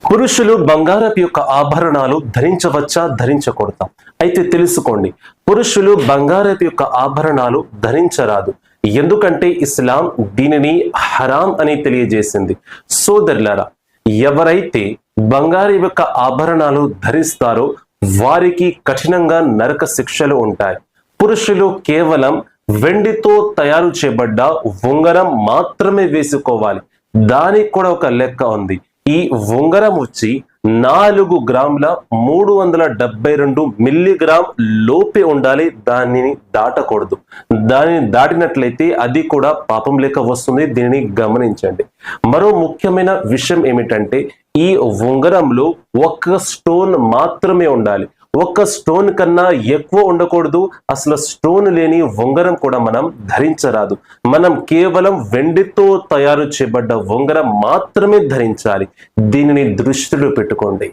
పురుషులు బంగారపు యొక్క ఆభరణాలు ధరించవచ్చా, ధరించకూడదా? అయితే తెలుసుకోండి, పురుషులు బంగారపు యొక్క ఆభరణాలు ధరించరాదు. ఎందుకంటే ఇస్లాం దీనిని హరాం అని తెలియజేసింది. సోదరులారా, ఎవరైతే బంగారు యొక్క ఆభరణాలు ధరిస్తారో వారికి కఠినంగా నరక శిక్షలు ఉంటాయి. పురుషులు కేవలం వెండితో తయారు చేయబడ్డ ఉంగరం మాత్రమే వేసుకోవాలి. దానికి కూడా ఒక లెక్క ఉంది. ఈ ఉంగరం వచ్చి 4 గ్రాముల 372 మిల్లీగ్రామ్ లోపే ఉండాలి. దానిని దాటకూడదు. దానిని దాటినట్లయితే అది కూడా పాపం లెక్క వస్తుంది. దీనిని గమనించండి. మరో ముఖ్యమైన విషయం ఏమిటంటే, ఈ ఉంగరంలో ఒక స్టోన్ మాత్రమే ఉండాలి. ఒక్క స్టోన్ కన్నా ఎక్కువ ఉండకూడదు. అసలు స్టోన్ లేని ఉంగరం కూడా మనం ధరించరాదు. మనం కేవలం వెండితో తయారు చేయబడ్డ ఉంగరం మాత్రమే ధరించాలి. దీనిని దృష్టిలో పెట్టుకోండి.